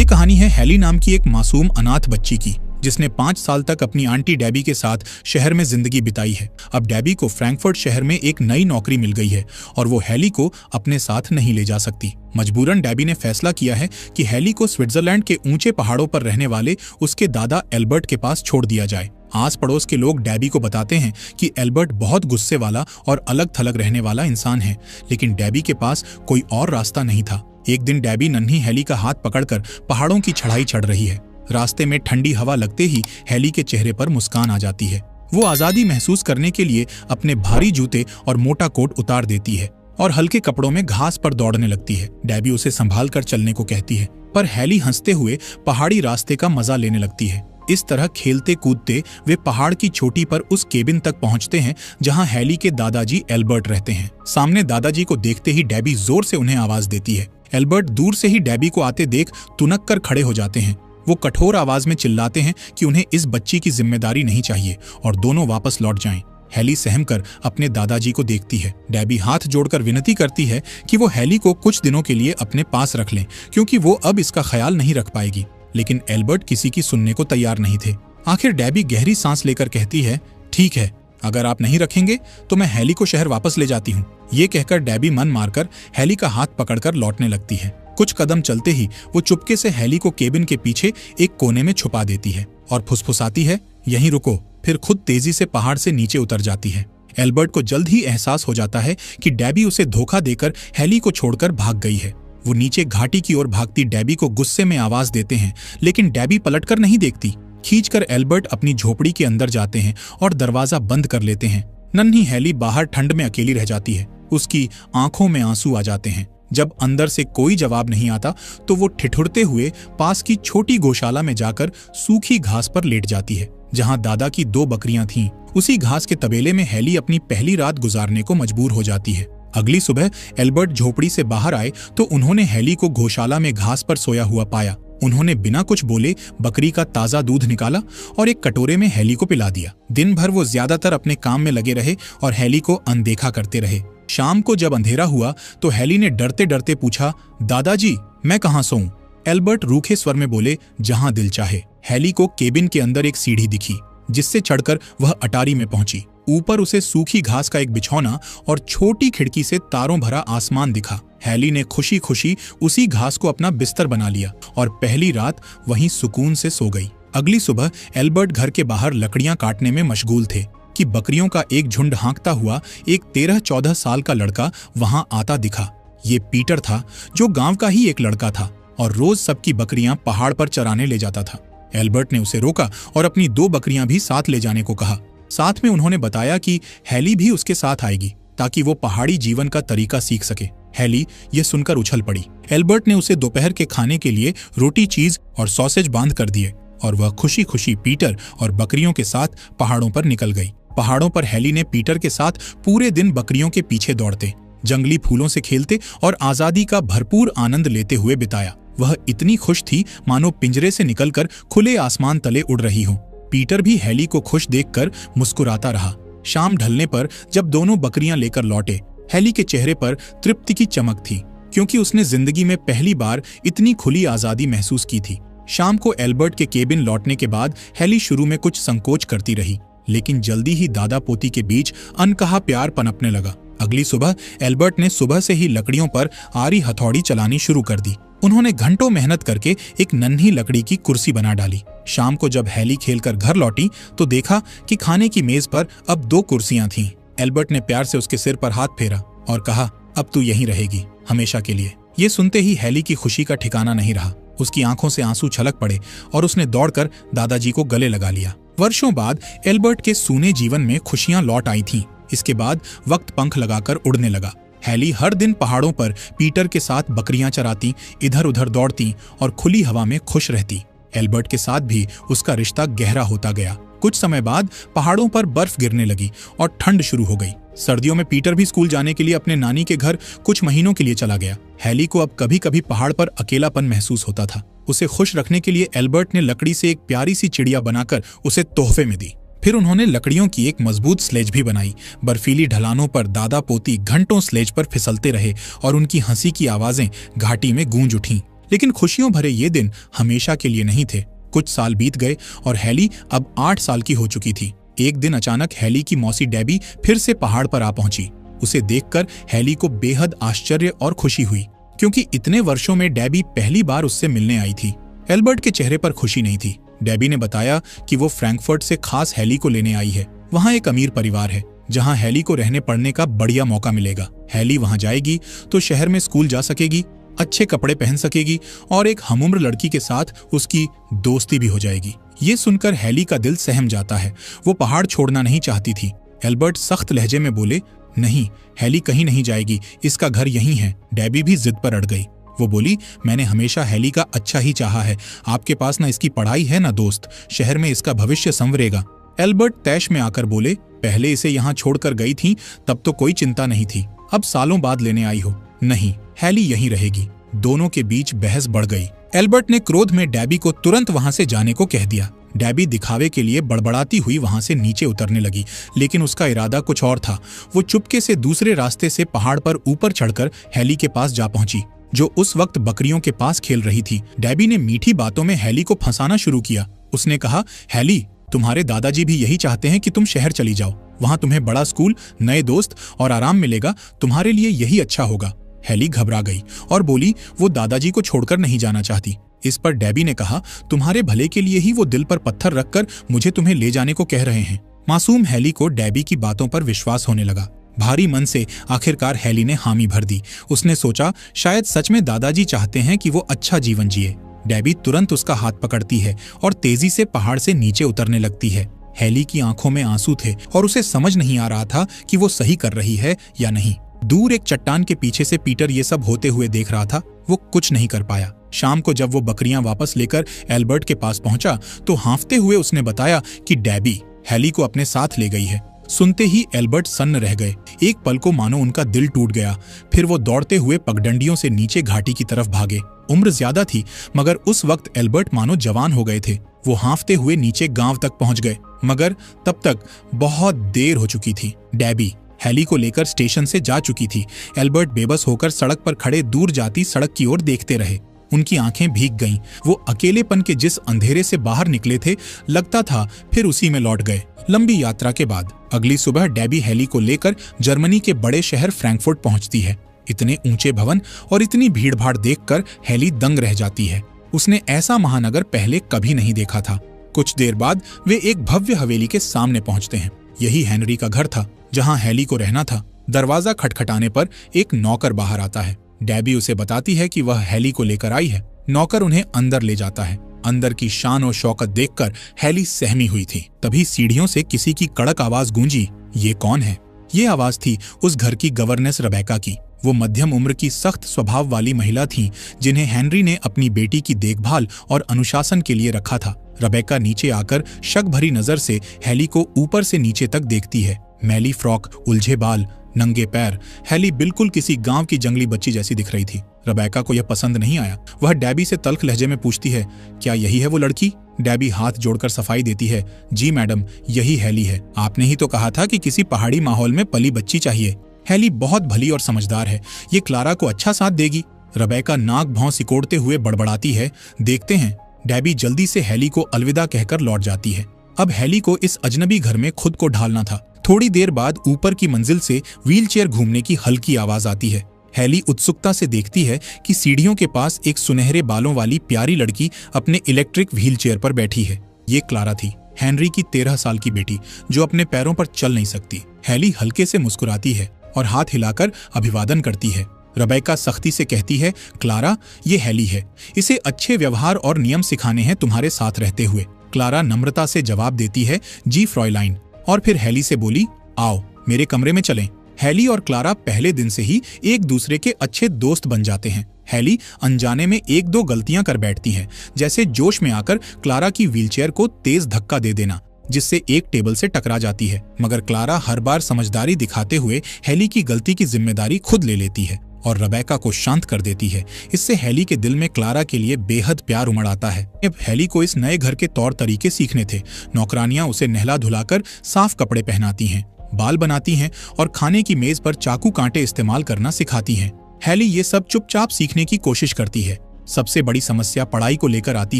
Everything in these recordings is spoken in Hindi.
कहानी है हैली नाम की एक मासूम अनाथ बच्ची की, जिसने 5 साल तक अपनी आंटी डेबी के साथ शहर में जिंदगी बिताई है। अब डेबी को फ्रैंकफर्ट शहर में एक नई नौकरी मिल गई है और वो हैली को अपने साथ नहीं ले जा सकती। मजबूरन डेबी ने फैसला किया है कि हैली को स्विट्जरलैंड के ऊंचे पहाड़ों पर रहने वाले उसके दादा एल्बर्ट के पास छोड़ दिया जाए। आस पड़ोस के लोग डेबी को बताते हैं कि एल्बर्ट बहुत गुस्से वाला और अलग थलग रहने वाला इंसान है, लेकिन डेबी के पास कोई और रास्ता नहीं था। एक दिन डेबी नन्ही हैली का हाथ पकड़कर पहाड़ों की चढ़ाई चढ़ रही है। रास्ते में ठंडी हवा लगते ही हैली के चेहरे पर मुस्कान आ जाती है। वो आजादी महसूस करने के लिए अपने भारी जूते और मोटा कोट उतार देती है और हल्के कपड़ों में घास पर दौड़ने लगती है। डेबी उसे संभाल कर चलने को कहती है, पर हैली हंसते हुए पहाड़ी रास्ते का मजा लेने लगती है। इस तरह खेलते कूदते वे पहाड़ की चोटी पर उस केबिन तक पहुंचते हैं जहां हैली के दादाजी एल्बर्ट रहते हैं। सामने दादाजी को देखते ही डेबी जोर से उन्हें आवाज देती है। एल्बर्ट दूर से ही डेबी को आते देख तुनक कर खड़े हो जाते हैं। वो कठोर आवाज में चिल्लाते हैं कि उन्हें इस बच्ची की जिम्मेदारी नहीं चाहिए और दोनों वापस लौट जाएं। हैली सहमकर अपने दादाजी को देखती है। डेबी हाथ जोड़कर विनती करती है कि वो हैली को कुछ दिनों के लिए अपने पास रख लें, क्योंकि वो अब इसका ख्याल नहीं रख पाएगी। लेकिन एल्बर्ट किसी की सुनने को तैयार नहीं थे। आखिर डेबी गहरी सांस लेकर कहती है, ठीक है, अगर आप नहीं रखेंगे तो मैं हैली को शहर वापस ले जाती हूँ। ये कहकर डेबी मन मारकर हैली का हाथ पकड़कर लौटने लगती है। कुछ कदम चलते ही वो चुपके से हैली को केबिन के पीछे एक कोने में छुपा देती है और फुसफुसाती है, यहीं रुको। फिर खुद तेजी से पहाड़ से नीचे उतर जाती है। एल्बर्ट को जल्द ही एहसास हो जाता है कि डेबी उसे धोखा देकर हैली को छोड़कर भाग गई है। वो नीचे घाटी की ओर भागती डेबी को गुस्से में आवाज देते हैं, लेकिन डेबी पलटकर नहीं देखती। खींचकर एल्बर्ट अपनी झोपड़ी के अंदर जाते हैं और दरवाजा बंद कर लेते हैं। नन्ही हैली बाहर ठंड में अकेली रह जाती है। उसकी आंखों में आंसू आ जाते हैं। जब अंदर से कोई जवाब नहीं आता तो वो ठिठुरते हुए पास की छोटी गौशाला में जाकर सूखी घास पर लेट जाती है, जहां दादा की 2 बकरियां थीं। उसी घास के तबेले में हैली अपनी पहली रात गुजारने को मजबूर हो जाती है। अगली सुबह एल्बर्ट झोपड़ी से बाहर आए तो उन्होंने हैली को गौशाला में घास पर सोया हुआ पाया। उन्होंने बिना कुछ बोले बकरी का ताजा दूध निकाला और एक कटोरे में हैली को पिला दिया। दिन भर वो ज्यादातर अपने काम में लगे रहे और हैली को अनदेखा करते रहे। शाम को जब अंधेरा हुआ तो हैली ने डरते डरते पूछा, दादाजी, मैं कहाँ सोऊं? एल्बर्ट रूखे स्वर में बोले, जहां दिल चाहे। हैली को केबिन के अंदर एक सीढ़ी दिखी, जिससे चढ़कर वह अटारी में पहुंची। ऊपर उसे सूखी घास का एक बिछौना और छोटी खिड़की से तारों भरा आसमान दिखा। हैली ने खुशी खुशी उसी घास को अपना बिस्तर बना लिया और पहली रात वहीं सुकून से सो गई। अगली सुबह एल्बर्ट घर के बाहर लकड़ियां काटने में मशगूल थे कि बकरियों का एक झुंड हाँकता हुआ एक 13-14 साल का लड़का वहां आता दिखा। ये पीटर था, जो गांव का ही एक लड़का था और रोज सबकी बकरियां पहाड़ पर चराने ले जाता था। एल्बर्ट ने उसे रोका और अपनी 2 बकरियां भी साथ ले जाने को कहा। साथ में उन्होंने बताया कि हैली भी उसके साथ आएगी ताकि वो पहाड़ी जीवन का तरीका सीख सके। हैली ये सुनकर उछल पड़ी। एल्बर्ट ने उसे दोपहर के खाने के लिए रोटी, चीज और सॉसेज बांध कर दिए और वह खुशी खुशी पीटर और बकरियों के साथ पहाड़ों पर निकल गई। पहाड़ों पर हैली ने पीटर के साथ पूरे दिन बकरियों के पीछे दौड़ते, जंगली फूलों से खेलते और आजादी का भरपूर आनंद लेते हुए बिताया। वह इतनी खुश थी मानो पिंजरे से निकलकर खुले आसमान तले उड़ रही हो। पीटर भी हैली को खुश देखकर मुस्कुराता रहा। शाम ढलने पर जब दोनों बकरियां लेकर लौटे, हैली के चेहरे पर तृप्ति की चमक थी, क्योंकि उसने जिंदगी में पहली बार इतनी खुली आजादी महसूस की थी। शाम को एल्बर्ट के केबिन लौटने के बाद हैली शुरू में कुछ संकोच करती रही, लेकिन जल्दी ही दादा पोती के बीच अनकहा प्यार पनपने लगा। अगली सुबह एल्बर्ट ने सुबह से ही लकड़ियों पर आरी हथौड़ी चलानी शुरू कर दी। उन्होंने घंटों मेहनत करके एक नन्ही लकड़ी की कुर्सी बना डाली। शाम को जब हैली खेलकर घर लौटी तो देखा कि खाने की मेज पर अब 2 कुर्सियां थीं। एल्बर्ट ने प्यार से उसके सिर पर हाथ फेरा और कहा, अब तू यहीं रहेगी हमेशा के लिए। ये सुनते ही हैली की खुशी का ठिकाना नहीं रहा। उसकी आंखों से आंसू छलक पड़े और उसने दौड़कर दादाजी को गले लगा लिया। वर्षों बाद एल्बर्ट के सूने जीवन में खुशियां लौट आई थीं। इसके बाद वक्त पंख लगाकर उड़ने लगा। हैली हर दिन पहाड़ों पर पीटर के साथ बकरियां चराती, इधर उधर दौड़ती और खुली हवा में खुश रहती। एल्बर्ट के साथ भी उसका रिश्ता गहरा होता गया। कुछ समय बाद पहाड़ों पर बर्फ गिरने लगी और ठंड शुरू हो गई। सर्दियों में पीटर भी स्कूल जाने के लिए अपने नानी के घर कुछ महीनों के लिए चला गया। हैली को अब कभी कभी पहाड़ पर अकेलापन महसूस होता था। उसे खुश रखने के लिए एल्बर्ट ने लकड़ी से एक प्यारी सी चिड़िया बनाकर उसे तोहफे में दी। फिर उन्होंने लकड़ियों की एक मजबूत स्लेज भी बनाई। बर्फीली ढलानों पर दादा पोती घंटों स्लेज पर फिसलते रहे और उनकी हंसी की आवाजें घाटी में गूंज उठीं। लेकिन खुशियों भरे ये दिन हमेशा के लिए नहीं थे। कुछ साल बीत गए और हैली अब 8 साल की हो चुकी थी। एक दिन अचानक हैली की मौसी डेबी फिर से पहाड़ पर आ पहुंची। उसे देखकर हैली को बेहद आश्चर्य और खुशी हुई, क्योंकि इतने वर्षों में डेबी पहली बार उससे मिलने आई थी। एल्बर्ट के चेहरे पर खुशी नहीं थी। डेबी ने बताया कि वो फ्रैंकफर्ट से खास हैली को लेने आई है। वहाँ एक अमीर परिवार है जहाँ हैली को रहने पढ़ने का बढ़िया मौका मिलेगा। हैली वहाँ जाएगी तो शहर में स्कूल जा सकेगी, अच्छे कपड़े पहन सकेगी और एक हमउम्र लड़की के साथ उसकी दोस्ती भी हो जाएगी। ये सुनकर हैली का दिल सहम जाता है। वो पहाड़ छोड़ना नहीं चाहती थी। एल्बर्ट सख्त लहजे में बोले, नहीं, हैली कहीं नहीं जाएगी, इसका घर यहीं है। डेबी भी जिद पर अड़ गई। वो बोली, मैंने हमेशा हैली का अच्छा ही चाहा है। आपके पास ना इसकी पढ़ाई है ना दोस्त। शहर में इसका भविष्य संवरेगा। एल्बर्ट तैश में आकर बोले, पहले इसे यहाँ छोड़कर गई थी तब तो कोई चिंता नहीं थी, अब सालों बाद लेने आई हो। नहीं, हैली यहीं रहेगी। दोनों के बीच बहस बढ़ गई। एल्बर्ट ने क्रोध में डेबी को तुरंत वहां से जाने को कह दिया। डेबी दिखावे के लिए बड़बड़ाती हुई वहां से नीचे उतरने लगी, लेकिन उसका इरादा कुछ और था। वो चुपके से दूसरे रास्ते से पहाड़ पर ऊपर चढ़कर हैली के पास जा पहुंची, जो उस वक्त बकरियों के पास खेल रही थी। डेबी ने मीठी बातों में हैली को फंसाना शुरू किया। उसने कहा, हैली, तुम्हारे दादाजी भी यही चाहते हैं कि तुम शहर चली जाओ। वहां तुम्हें बड़ा स्कूल, नए दोस्त और आराम मिलेगा। तुम्हारे लिए यही अच्छा होगा। हैली घबरा गई और बोली, वो दादाजी को छोड़कर नहीं जाना चाहती। इस पर डेबी ने कहा, तुम्हारे भले के लिए ही वो दिल पर पत्थर रखकर मुझे तुम्हें ले जाने को कह रहे हैं। मासूम हैली को डेबी की बातों पर विश्वास होने लगा। भारी मन से आखिरकार हैली ने हामी भर दी। उसने सोचा, शायद सच में दादाजी चाहते हैं कि वो अच्छा जीवन जिए। डेबी तुरंत उसका हाथ पकड़ती है और तेजी से पहाड़ से नीचे उतरने लगती है। हैली की आंखों में आंसू थे और उसे समझ नहीं आ रहा था कि वो सही कर रही है या नहीं। दूर एक चट्टान के पीछे से पीटर ये सब होते हुए देख रहा था। वो कुछ नहीं कर पाया। शाम को जब वो बकरियां वापस लेकर एल्बर्ट के पास पहुंचा तो हांफते हुए उसने बताया कि डेबी हैली को अपने साथ ले गई है। सुनते ही एल्बर्ट सन्न रह गए। एक पल को मानो उनका दिल टूट गया। फिर वो दौड़ते हुए पगडंडियों से नीचे घाटी की तरफ भागे। उम्र ज्यादा थी, मगर उस वक्त एल्बर्ट मानो जवान हो गए थे। वो हांफते हुए नीचे गांव तक पहुंच गए, मगर तब तक बहुत देर हो चुकी थी। डेबी हैली को लेकर स्टेशन से जा चुकी थी। एल्बर्ट बेबस होकर सड़क पर खड़े दूर जाती सड़क की ओर देखते रहे। उनकी आंखें भीग गईं। वो अकेलेपन के जिस अंधेरे से बाहर निकले थे, लगता था फिर उसी में लौट गए। लंबी यात्रा के बाद अगली सुबह डेबी हैली को लेकर जर्मनी के बड़े शहर फ्रैंकफर्ट पहुंचती है। इतने ऊंचे भवन और इतनी भीड़भाड़ देखकर हैली दंग रह जाती है। उसने ऐसा महानगर पहले कभी नहीं देखा था। कुछ देर बाद वे एक भव्य हवेली के सामने पहुंचते हैं। यही हेनरी का घर था, जहां हैली को रहना था। दरवाजा खटखटाने पर एक नौकर बाहर आता है। डेबी उसे बताती है कि वह हैली को लेकर आई है। नौकर उन्हें अंदर ले जाता है। अंदर की शान और शौकत देखकर हैली सहमी हुई थी। तभी सीढ़ियों से किसी की कड़क आवाज गूंजी, ये कौन है? ये आवाज थी उस घर की गवर्नेस रबेका की। वो मध्यम उम्र की सख्त स्वभाव वाली महिला थी, जिन्हें हेनरी ने अपनी बेटी की देखभाल और अनुशासन के लिए रखा था। रबेका नीचे आकर शक भरी नजर से हैली को ऊपर से नीचे तक देखती है। मैली फ्रॉक, उलझे बाल, नंगे पैर। हैली बिल्कुल किसी गांव की जंगली बच्ची जैसी दिख रही थी। रबेका को यह पसंद नहीं आया। वह डेबी से तल्ख लहजे में पूछती है, क्या यही है वो लड़की? डेबी हाथ जोड़कर सफाई देती है, जी मैडम, यही हैली है। आपने ही तो कहा था कि किसी पहाड़ी माहौल में पली बच्ची चाहिए। हैली बहुत भली और समझदार है, ये क्लारा को अच्छा साथ देगी। रबेका नाक भौं सिकोड़ते हुए बड़बड़ाती है। देखते हैं। डेबी जल्दी से हैली को अलविदा कहकर लौट जाती है। अब हैली को इस अजनबी घर में खुद को ढालना था। थोड़ी देर बाद ऊपर की मंजिल से व्हीलचेयर घूमने की हल्की आवाज आती है। हैली उत्सुकता से देखती है कि सीढ़ियों के पास एक सुनहरे बालों वाली प्यारी लड़की अपने इलेक्ट्रिक व्हीलचेयर पर बैठी है। ये क्लारा थी, हेनरी की 13 साल की बेटी, जो अपने पैरों पर चल नहीं सकती। हैली हल्के से मुस्कुराती है और हाथ हिलाकर अभिवादन करती है। रबेका सख्ती से कहती है, क्लारा, ये हैली है। इसे अच्छे व्यवहार और नियम सिखाने हैं तुम्हारे साथ रहते हुए। क्लारा नम्रता से जवाब देती है, जी फ्रॉयलाइन, और फिर हैली से बोली, आओ मेरे कमरे में चलें। हैली और क्लारा पहले दिन से ही एक दूसरे के अच्छे दोस्त बन जाते हैं। हैली अनजाने में एक दो गलतियां कर बैठती है, जैसे जोश में आकर क्लारा की व्हीलचेयर को तेज धक्का दे देना, जिससे एक टेबल से टकरा जाती है। मगर क्लारा हर बार समझदारी दिखाते हुए हैली की गलती की जिम्मेदारी खुद ले लेती है और रबेका को शांत कर देती है। इससे हैली के दिल में क्लारा के लिए बेहद प्यार उमड़ आता है। अब हैली को इस नए घर के तौर तरीके सीखने थे। नौकरानियां उसे नहला धुलाकर साफ कपड़े पहनाती हैं, बाल बनाती हैं और खाने की मेज पर चाकू कांटे इस्तेमाल करना सिखाती हैं। हैली ये सब चुपचाप सीखने की कोशिश करती है। सबसे बड़ी समस्या पढ़ाई को लेकर आती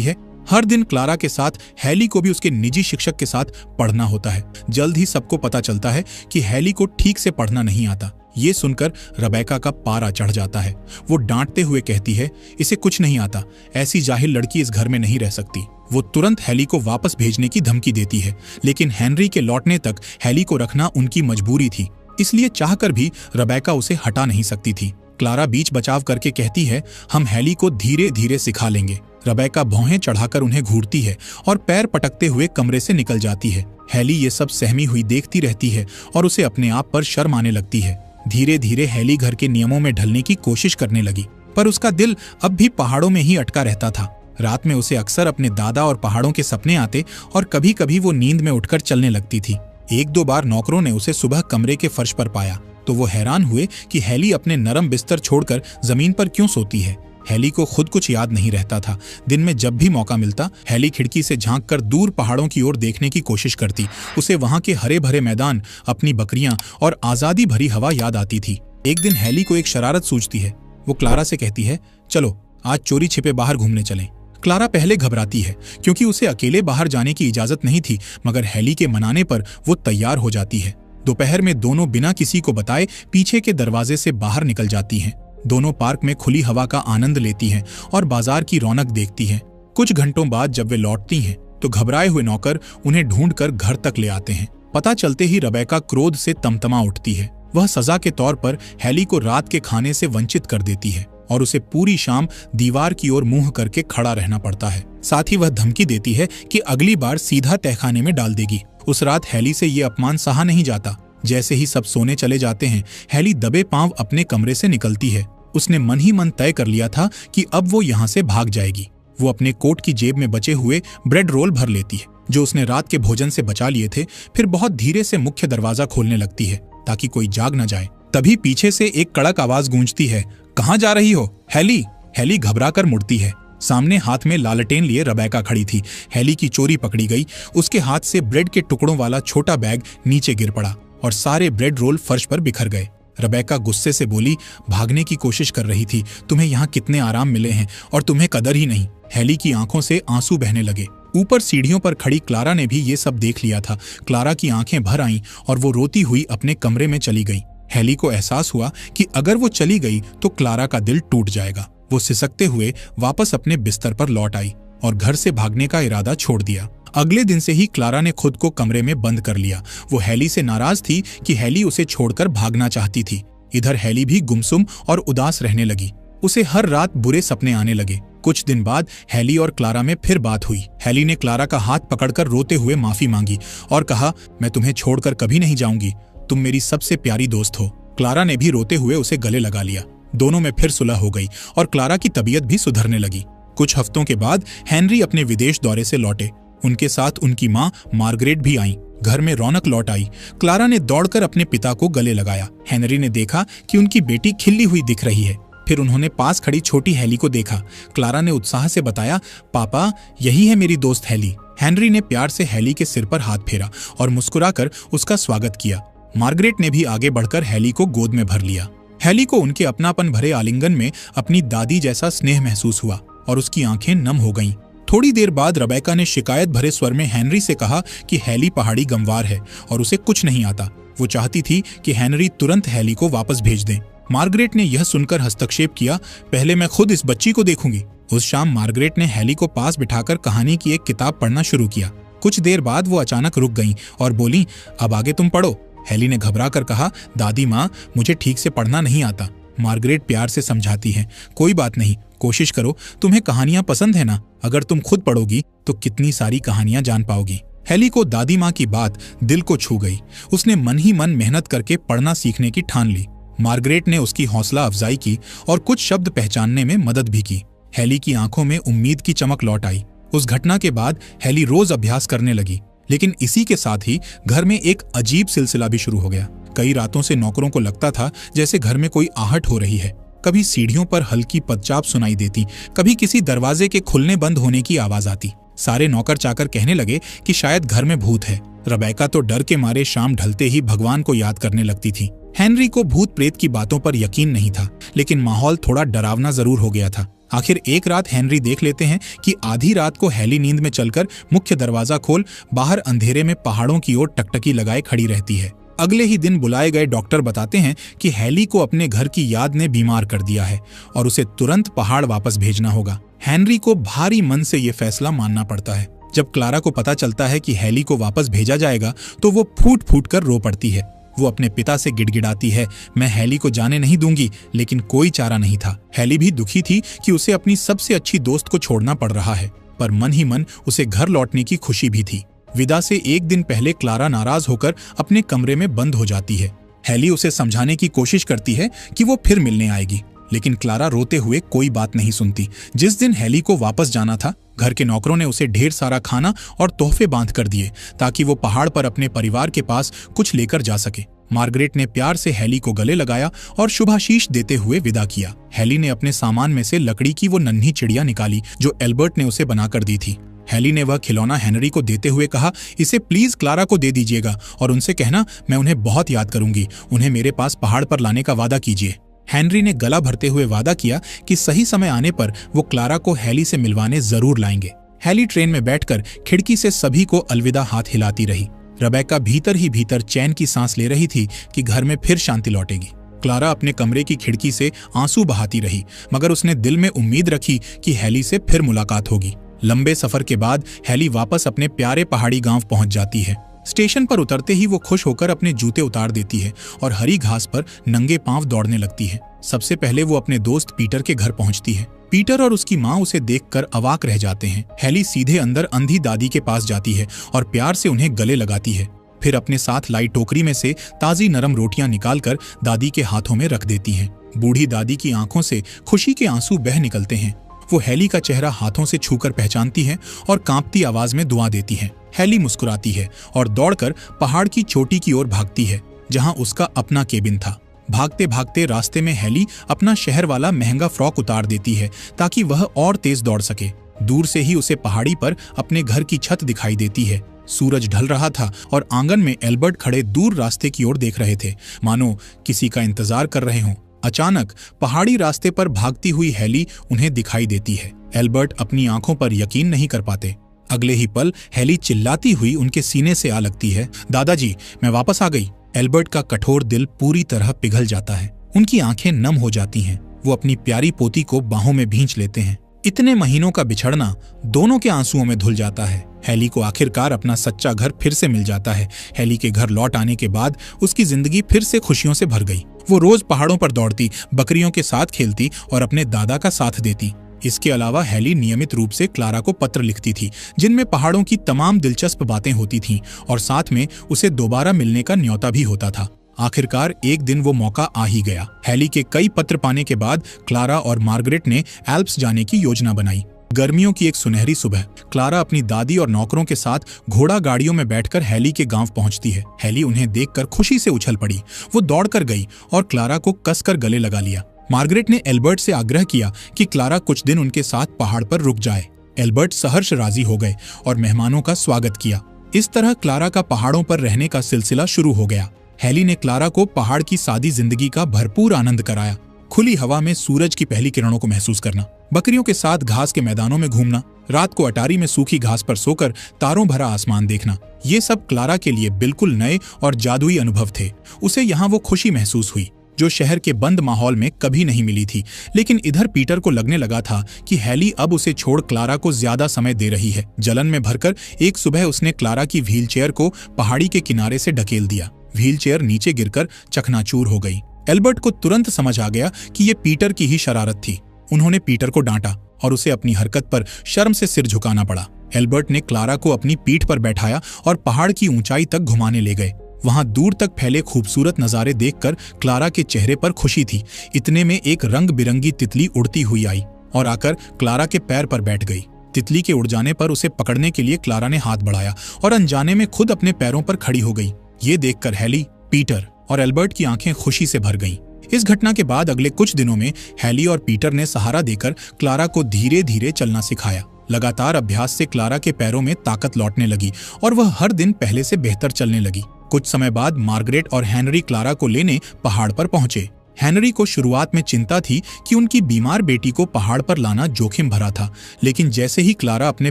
है। हर दिन क्लारा के साथ हैली को भी उसके निजी शिक्षक के साथ पढ़ना होता है। जल्द ही सबको पता चलता है कि हैली को ठीक से पढ़ना नहीं आता। ये सुनकर रेबेका का पारा चढ़ जाता है। वो डांटते हुए कहती है, इसे कुछ नहीं आता, ऐसी जाहिल लड़की इस घर में नहीं रह सकती। वो तुरंत हैली को वापस भेजने की धमकी देती है, लेकिन हेनरी के लौटने तक हैली को रखना उनकी मजबूरी थी, इसलिए चाहकर भी रेबेका उसे हटा नहीं सकती थी। क्लारा बीच बचाव करके कहती है, हम हैली को धीरे धीरे सिखा लेंगे। रेबेका भौहें चढ़ाकर उन्हें घूरती है और पैर पटकते हुए कमरे से निकल जाती है। हैली ये सब सहमी हुई देखती रहती है और उसे अपने आप पर शर्म आने लगती है। धीरे धीरे हैली घर के नियमों में ढलने की कोशिश करने लगी, पर उसका दिल अब भी पहाड़ों में ही अटका रहता था। रात में उसे अक्सर अपने दादा और पहाड़ों के सपने आते और कभी कभी वो नींद में उठकर चलने लगती थी। एक दो बार नौकरों ने उसे सुबह कमरे के फर्श पर पाया तो वो हैरान हुए कि हैली अपने नरम बिस्तर छोड़कर जमीन पर क्यों सोती है। हैली को खुद कुछ याद नहीं रहता था। दिन में जब भी मौका मिलता, हैली खिड़की से झांककर दूर पहाड़ों की ओर देखने की कोशिश करती। उसे वहां के हरे भरे मैदान, अपनी बकरियां और आजादी भरी हवा याद आती थी। एक दिन हैली को एक शरारत सूझती है। वो क्लारा से कहती है, चलो आज चोरी छिपे बाहर घूमने चलें। क्लारा पहले घबराती है क्योंकि उसे अकेले बाहर जाने की इजाजत नहीं थी, मगर हैली के मनाने पर वो तैयार हो जाती है। दोपहर में दोनों बिना किसी को बताए पीछे के दरवाजे से बाहर निकल जाती हैं। दोनों पार्क में खुली हवा का आनंद लेती हैं और बाजार की रौनक देखती हैं। कुछ घंटों बाद जब वे लौटती हैं तो घबराए हुए नौकर उन्हें ढूंढकर घर तक ले आते हैं। पता चलते ही रेबेका क्रोध से तमतमा उठती है। वह सजा के तौर पर हैली को रात के खाने से वंचित कर देती है और उसे पूरी शाम दीवार की ओर मुंह करके खड़ा रहना पड़ता है। साथ ही वह धमकी देती है कि अगली बार सीधा तहखाने में डाल देगी। उस रात हैली से ये अपमान सहा नहीं जाता। जैसे ही सब सोने चले जाते हैं, हैली दबे पांव अपने कमरे से निकलती है। उसने मन ही मन तय कर लिया था कि अब वो यहाँ से भाग जाएगी। वो अपने कोट की जेब में बचे हुए ब्रेड रोल भर लेती है जो उसने रात के भोजन से बचा लिए थे। फिर बहुत धीरे से मुख्य दरवाजा खोलने लगती है ताकि कोई जाग न जाए। तभी पीछे से एक कड़क आवाज गूंजती है, कहाँ जा रही हो हैली? हैली घबराकर मुड़ती है। सामने हाथ में लालटेन लिए रेबेका खड़ी थी। हैली की चोरी पकड़ी गई। उसके हाथ से ब्रेड के टुकड़ों वाला छोटा बैग नीचे गिर पड़ा और सारे ब्रेड रोल फर्श पर बिखर गए। रेबेका गुस्से से बोली, भागने की कोशिश कर रही थी, तुम्हें यहाँ कितने आराम मिले हैं और तुम्हें कदर ही नहीं। हैली की आंखों से आंसू बहने लगे। ऊपर सीढ़ियों पर खड़ी क्लारा ने भी ये सब देख लिया था। क्लारा की आंखें भर आईं और वो रोती हुई अपने कमरे में चली गई। हैली को एहसास हुआ कि अगर वो चली गई तो क्लारा का दिल टूट जाएगा। वो सिसकते हुए वापस अपने बिस्तर पर लौट आई और घर से भागने का इरादा छोड़ दिया। अगले दिन से ही क्लारा ने खुद को कमरे में बंद कर लिया। वो हैली से नाराज थी कि हैली उसे छोड़कर भागना चाहती थी। इधर हैली भी गुमसुम और उदास रहने लगी। उसे हर रात बुरे सपने आने लगे। कुछ दिन बाद हैली और क्लारा में फिर बात हुई। हैली ने क्लारा का हाथ पकड़कर रोते हुए माफी मांगी और कहा, मैं तुम्हें छोड़कर कभी नहीं जाऊंगी, तुम मेरी सबसे प्यारी दोस्त हो। क्लारा ने भी रोते हुए उसे गले लगा लिया। दोनों में फिर सुलह हो गई और क्लारा की तबीयत भी सुधरने लगी। कुछ हफ्तों के बाद हेनरी अपने विदेश दौरे से लौटे। उनके साथ उनकी माँ मार्गरेट भी आई। घर में रौनक लौट आई। क्लारा ने दौड़कर अपने पिता को गले लगाया। हेनरी ने देखा कि उनकी बेटी खिली हुई दिख रही है। फिर उन्होंने पास खड़ी छोटी हैली को देखा। क्लारा ने उत्साह से बताया, पापा यही है मेरी दोस्त हैली। हेनरी ने प्यार से हैली के सिर पर हाथ फेरा और मुस्कुराकर उसका स्वागत किया। मार्गरेट ने भी आगे बढ़कर हैली को गोद में भर लिया। हैली को उनके अपनापन भरे आलिंगन में अपनी दादी जैसा स्नेह महसूस हुआ और उसकी आंखें नम हो गईं। थोड़ी देर बाद रेबेका ने शिकायत भरे स्वर में हेनरी से कहा कि हैली पहाड़ी गंवार है और उसे कुछ नहीं आता। वो चाहती थी कि हेनरी तुरंत हैली को वापस भेज दें। मार्गरेट ने यह सुनकर हस्तक्षेप किया, पहले मैं खुद इस बच्ची को देखूंगी। उस शाम मार्गरेट ने हैली को पास बिठाकर कहानी की एक किताब पढ़ना शुरू किया। कुछ देर बाद वो अचानक रुक गईं और बोली, अब आगे तुम पढ़ो। हैली ने घबरा कर कहा, दादी माँ मुझे ठीक से पढ़ना नहीं आता। मार्गरेट प्यार से समझाती है, कोई बात नहीं, कोशिश करो, तुम्हें कहानियां पसंद है ना, अगर तुम खुद पढ़ोगी तो कितनी सारी कहानियां जान पाओगी। हैली को दादी माँ की बात दिल को छू गई। उसने मन ही मन मेहनत करके पढ़ना सीखने की ठान ली। मार्गरेट ने उसकी हौसला अफजाई की और कुछ शब्द पहचानने में मदद भी की। हैली की आंखों में उम्मीद की चमक लौट आई। उस घटना के बाद हैली रोज अभ्यास करने लगी, लेकिन इसी के साथ ही घर में एक अजीब सिलसिला भी शुरू हो गया। कई रातों से नौकरों को लगता था जैसे घर में कोई आहट हो रही है। कभी सीढ़ियों पर हल्की पदचाप सुनाई देती, कभी किसी दरवाजे के खुलने बंद होने की आवाज आती। सारे नौकर चाकर कहने लगे कि शायद घर में भूत है। रेबेका तो डर के मारे शाम ढलते ही भगवान को याद करने लगती थी। हेनरी को भूत प्रेत की बातों पर यकीन नहीं था, लेकिन माहौल थोड़ा डरावना जरूर हो गया था। आखिर एक रात हेनरी देख लेते हैं कि आधी रात को हेली नींद में चलकर मुख्य दरवाजा खोल बाहर अंधेरे में पहाड़ों की ओर टकटकी लगाए खड़ी रहती है। अगले ही दिन बुलाए गए डॉक्टर बताते हैं कि हेली को अपने घर की याद ने बीमार कर दिया है और उसे तुरंत पहाड़ वापस भेजना होगा। हेनरी को भारी मन से यह फैसला मानना पड़ता है। जब क्लारा को पता चलता है कि हेली को वापस भेजा जाएगा तो वो फूट फूट कर रो पड़ती है। वो अपने पिता से गिड़गिड़ाती है, मैं हेली को जाने नहीं दूंगी, लेकिन कोई चारा नहीं था। हेली भी दुखी थी कि उसे अपनी सबसे अच्छी दोस्त को छोड़ना पड़ रहा है, पर मन ही मन उसे घर लौटने की खुशी भी थी। विदा से एक दिन पहले क्लारा नाराज होकर अपने कमरे में बंद हो जाती है। हेली उसे समझाने की कोशिश करती है कि वो फिर मिलने आएगी, लेकिन क्लारा रोते हुए कोई बात नहीं सुनती। जिस दिन हेली को वापस जाना था, घर के नौकरों ने उसे ढेर सारा खाना और तोहफे बांध कर दिए ताकि वो पहाड़ पर अपने परिवार के पास कुछ लेकर जा सके। मार्गरेट ने प्यार से हेली को गले लगाया और शुभाशीष देते हुए विदा किया। हेली ने अपने सामान में से लकड़ी की वो नन्ही चिड़िया निकाली जो एल्बर्ट ने उसे बनाकर दी थी। हेली ने वह खिलौना हेनरी को देते हुए कहा, इसे प्लीज क्लारा को दे दीजिएगा और उनसे कहना मैं उन्हें बहुत याद करूंगी, उन्हें मेरे पास पहाड़ पर लाने का वादा कीजिए। हेनरी ने गला भरते हुए वादा किया कि सही समय आने पर वो क्लारा को हेली से मिलवाने जरूर लाएंगे। हेली ट्रेन में बैठकर खिड़की से सभी को अलविदा हाथ हिलाती रही। रेबेका भीतर ही भीतर चैन की सांस ले रही थी कि घर में फिर शांति लौटेगी। क्लारा अपने कमरे की खिड़की से आंसू बहाती रही, मगर उसने दिल में उम्मीद रखी कि हेली से फिर मुलाकात होगी। लंबे सफर के बाद हेली वापस अपने प्यारे पहाड़ी गांव पहुंच जाती है। स्टेशन पर उतरते ही वो खुश होकर अपने जूते उतार देती है और हरी घास पर नंगे पांव दौड़ने लगती है। सबसे पहले वो अपने दोस्त पीटर के घर पहुंचती है। पीटर और उसकी माँ उसे देखकर अवाक रह जाते हैं। हेली सीधे अंदर अंधी दादी के पास जाती है और प्यार से उन्हें गले लगाती है। फिर अपने साथ लाई टोकरी में से ताजी नरम रोटियां निकालकर दादी के हाथों में रख देती हैं। बूढ़ी दादी की आंखों से खुशी के आंसू बह निकलते हैं। वो हेली का चेहरा हाथों से छूकर पहचानती है और कांपती आवाज में दुआ देती है। हेली मुस्कुराती है और दौड़कर पहाड़ की चोटी की ओर भागती है, जहां उसका अपना केबिन था। भागते भागते रास्ते में हेली अपना शहर वाला महंगा फ्रॉक उतार देती है ताकि वह और तेज दौड़ सके। दूर से ही उसे पहाड़ी पर अपने घर की छत दिखाई देती है। सूरज ढल रहा था और आंगन में एल्बर्ट खड़े दूर रास्ते की ओर देख रहे थे, मानो किसी का इंतजार कर रहे हों। अचानक पहाड़ी रास्ते पर भागती हुई हेली उन्हें दिखाई देती है। एल्बर्ट अपनी आंखों पर यकीन नहीं कर पाते। अगले ही पल हेली चिल्लाती हुई उनके सीने से आ लगती है, दादाजी मैं वापस आ गई। एल्बर्ट का कठोर दिल पूरी तरह पिघल जाता है। उनकी आंखें नम हो जाती हैं। वो अपनी प्यारी पोती को बाहों में भींच लेते हैं। इतने महीनों का बिछड़ना दोनों के आंसुओं में धुल जाता है। हेली को आखिरकार अपना सच्चा घर फिर से मिल जाता है। हेली के घर लौट आने के बाद उसकी जिंदगी फिर से खुशियों से भर गई। वो रोज पहाड़ों पर दौड़ती, बकरियों के साथ खेलती और अपने दादा का साथ देती। इसके अलावा हेली नियमित रूप से क्लारा को पत्र लिखती थी, जिनमें पहाड़ों की तमाम दिलचस्प बातें होती थीं और साथ में उसे दोबारा मिलने का न्योता भी होता था। आखिरकार एक दिन वो मौका आ ही गया। हेली के कई पत्र पाने के बाद क्लारा और मार्गरेट ने एल्प्स जाने की योजना बनाई। गर्मियों की एक सुनहरी सुबह क्लारा अपनी दादी और नौकरों के साथ घोड़ा गाड़ियों में बैठकर हेली के गांव पहुंचती है। हेली उन्हें देखकर खुशी से उछल पड़ी। वो दौड़कर गई और क्लारा को कसकर गले लगा लिया। मार्गरेट ने एल्बर्ट से आग्रह किया कि क्लारा कुछ दिन उनके साथ पहाड़ पर रुक जाए। एल्बर्ट सहर्ष राजी हो गए और मेहमानों का स्वागत किया। इस तरह क्लारा का पहाड़ों पर रहने का सिलसिला शुरू हो गया। हेली ने क्लारा को पहाड़ की सादी जिंदगी का भरपूर आनंद कराया। खुली हवा में सूरज की पहली किरणों को महसूस करना, बकरियों के साथ घास के मैदानों में घूमना, रात को अटारी में सूखी घास पर सोकर तारों भरा आसमान देखना, ये सब क्लारा के लिए बिल्कुल नए और जादुई अनुभव थे। उसे यहाँ वो खुशी महसूस हुई जो शहर के बंद माहौल में कभी नहीं मिली थी। लेकिन इधर पीटर को लगने लगा था कि हेली अब उसे छोड़ क्लारा को ज्यादा समय दे रही है। जलन में भरकर एक सुबह उसने क्लारा की व्हीलचेयर को पहाड़ी के किनारे से ढकेल दिया। व्हीलचेयर नीचे गिरकर चकनाचूर हो गई। एल्बर्ट को तुरंत समझ आ गया कि ये पीटर की ही शरारत थी। उन्होंने पीटर को डांटा और उसे अपनी हरकत पर शर्म से सिर झुकाना पड़ा। एल्बर्ट ने क्लारा को अपनी पीठ पर बैठाया और पहाड़ की ऊंचाई तक घुमाने ले गए। वहां दूर तक फैले खूबसूरत नजारे देखकर क्लारा के चेहरे पर खुशी थी। इतने में एक रंग बिरंगी तितली उड़ती हुई आई और आकर क्लारा के पैर पर बैठ गई। तितली के उड़ जाने पर उसे पकड़ने के लिए क्लारा ने हाथ बढ़ाया और अनजाने में खुद अपने पैरों पर खड़ी हो गई। ये देखकर हेली, पीटर और एल्बर्ट की आंखें खुशी से भर गईं। इस घटना के बाद अगले कुछ दिनों में हेली और पीटर ने सहारा देकर क्लारा को धीरे धीरे चलना सिखाया। लगातार अभ्यास से क्लारा के पैरों में ताकत लौटने लगी और वह हर दिन पहले से बेहतर चलने लगी। कुछ समय बाद मार्गरेट और हेनरी क्लारा को लेने पहाड़ पर पहुंचे। हेनरी को शुरुआत में चिंता थी कि उनकी बीमार बेटी को पहाड़ पर लाना जोखिम भरा था, लेकिन जैसे ही क्लारा अपने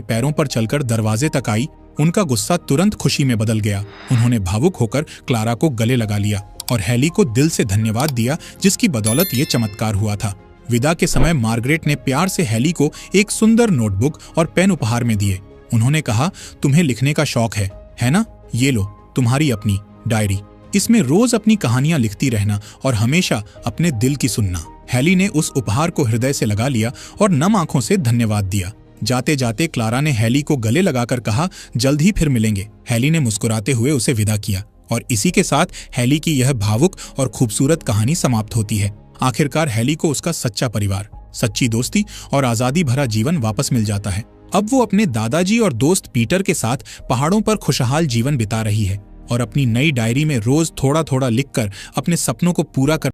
पैरों पर चलकर दरवाजे तक आई, उनका गुस्सा तुरंत खुशी में बदल गया। उन्होंने भावुक होकर क्लारा को गले लगा लिया और हेली को दिल से धन्यवाद दिया, जिसकी बदौलत ये चमत्कार हुआ था। विदा के समय मार्गरेट ने प्यार से हेली को एक सुंदर नोटबुक और पेन उपहार में दिए। उन्होंने कहा, तुम्हें लिखने का शौक है ना? ये लो तुम्हारी अपनी डायरी। इसमें रोज अपनी कहानियां लिखती रहना और हमेशा अपने दिल की सुनना। हेली ने उस उपहार को हृदय से लगा लिया और नम आंखों से धन्यवाद दिया। जाते जाते क्लारा ने हेली को गले लगाकर कहा, जल्द ही फिर मिलेंगे। हेली ने मुस्कुराते हुए उसे विदा किया और इसी के साथ हेली की यह भावुक और खूबसूरत कहानी समाप्त होती है। आखिरकार हेली को उसका सच्चा परिवार, सच्ची दोस्ती और आजादी भरा जीवन वापस मिल जाता है। अब वो अपने दादाजी और दोस्त पीटर के साथ पहाड़ों पर खुशहाल जीवन बिता रही है और अपनी नई डायरी में रोज थोड़ा थोड़ा लिखकर अपने सपनों को पूरा कर